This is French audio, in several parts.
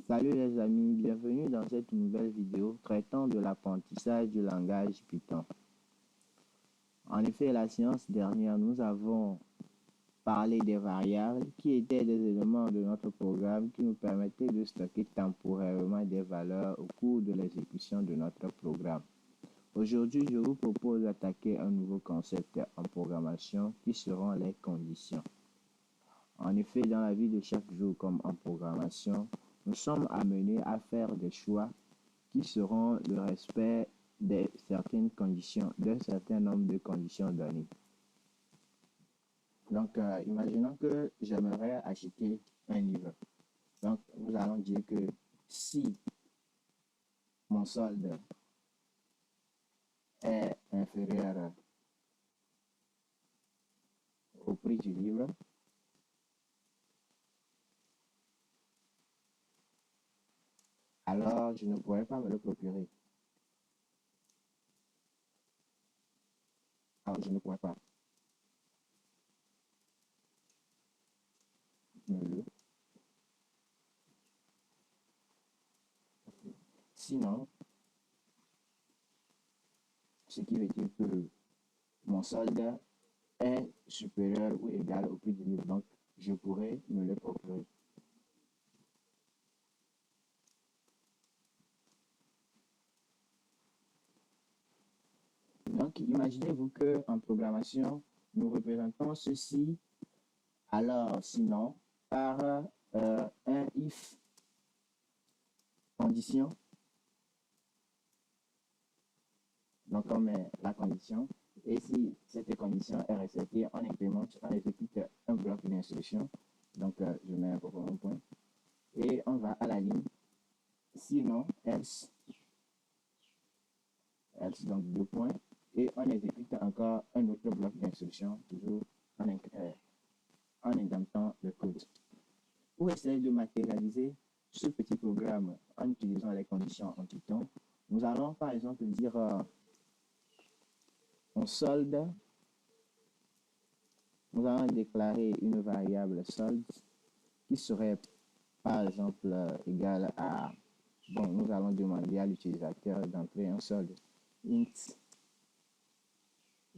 Salut les amis, bienvenue dans cette nouvelle vidéo traitant de l'apprentissage du langage Python. En effet, la séance dernière, nous avons parlé des variables qui étaient des éléments de notre programme qui nous permettaient de stocker temporairement des valeurs au cours de l'exécution de notre programme. Aujourd'hui, je vous propose d'attaquer un nouveau concept en programmation qui seront les conditions. En effet, dans la vie de chaque jour comme en programmation, nous sommes amenés à faire des choix qui seront le respect de certaines conditions, d'un certain nombre de conditions données. Donc, imaginons que j'aimerais acheter un livre. Donc, nous allons dire que si mon solde est inférieur au prix du livre, alors je ne pourrais pas me le procurer. Alors, je ne pourrais pas me le. Sinon, ce qui veut dire que mon solde est supérieur ou égal au prix du livre, donc je pourrais me le procurer. Donc, imaginez-vous qu'en programmation, nous représentons ceci, alors sinon, par un if condition. Donc, on met la condition. Et si cette condition est respectée, on implémente, on exécute un bloc d'instruction. Donc, je mets un point. Et on va à la ligne. Sinon, else, donc deux points. Et on exécute encore un autre bloc d'instruction, toujours en indentant le code. Pour essayer de matérialiser ce petit programme en utilisant les conditions en Python, nous allons par exemple dire on solde, nous allons déclarer une variable solde qui serait par exemple égale à, bon, nous allons demander à l'utilisateur d'entrer un solde int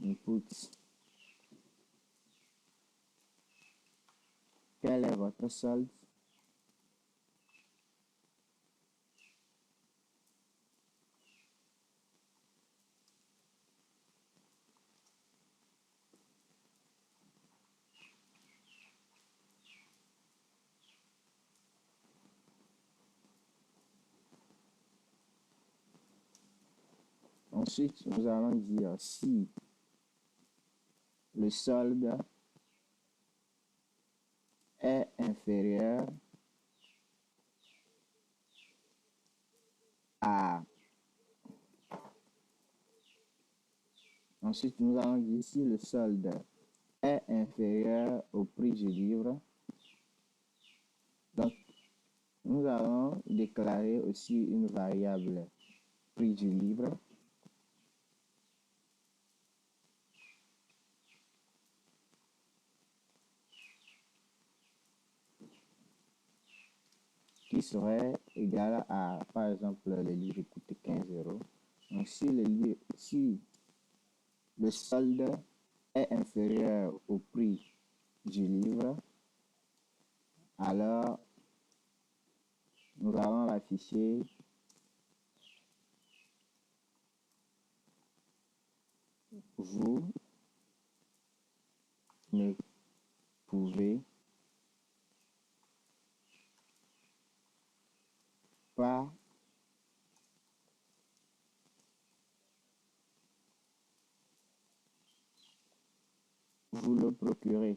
input. Quel est votre solde? Ensuite, nous allons dire si le solde est inférieur à. Ensuite, nous allons dire si le solde est inférieur au prix du livre. Donc, nous allons déclarer aussi une variable prix du livre. Qui serait égal à, par exemple, le livre coûte 15 euros. Donc, si le solde est inférieur au prix du livre, alors nous allons l'afficher vous ne pouvez pas vous le procurer.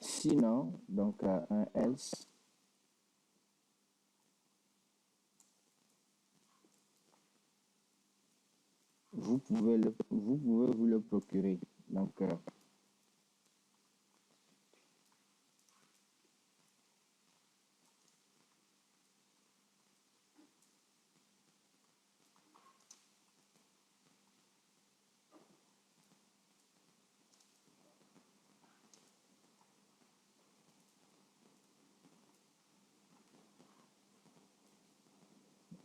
Sinon, donc un else, vous pouvez vous le procurer. Donc,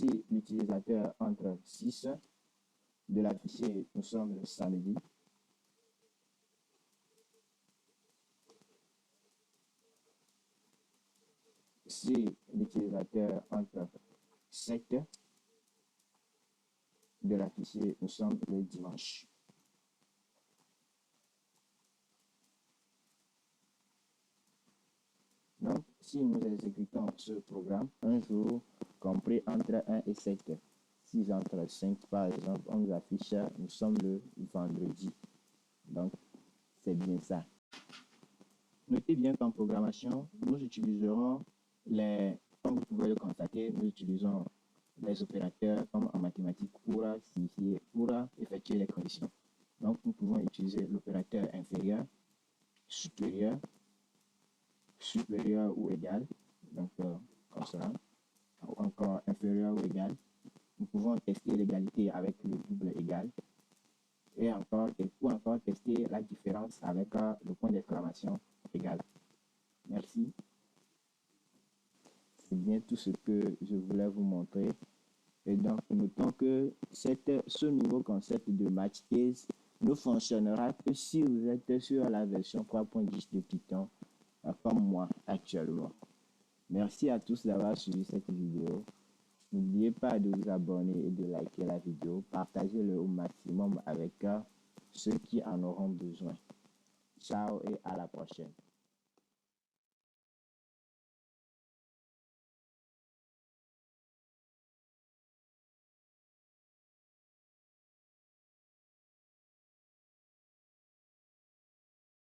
Si l'utilisateur entre 6 de l'afficher, nous sommes le samedi. Si l'utilisateur entre 7 de l'afficher, nous sommes le dimanche. Donc, si nous exécutons ce programme, un jour compris entre 1 et 7, si entre 5 par exemple, on nous affiche, nous sommes le vendredi. Donc, c'est bien ça. Notez bien qu'en programmation, nous utiliserons comme vous pouvez le constater, nous utilisons les opérateurs comme en mathématiques pour signifier, pour effectuer les conditions. Donc, nous pouvons utiliser l'opérateur inférieur, supérieur, supérieur ou égal, donc comme cela, ou encore inférieur ou égal. Nous pouvons tester l'égalité avec le double égal et encore tester la différence avec le point d'exclamation égal. Merci. C'est bien tout ce que je voulais vous montrer. Et donc, notons que ce nouveau concept de match case ne fonctionnera que si vous êtes sur la version 3.10 de Python, comme moi actuellement. Merci à tous d'avoir suivi cette vidéo. N'oubliez pas de vous abonner et de liker la vidéo. Partagez-le au maximum avec ceux qui en auront besoin. Ciao et à la prochaine.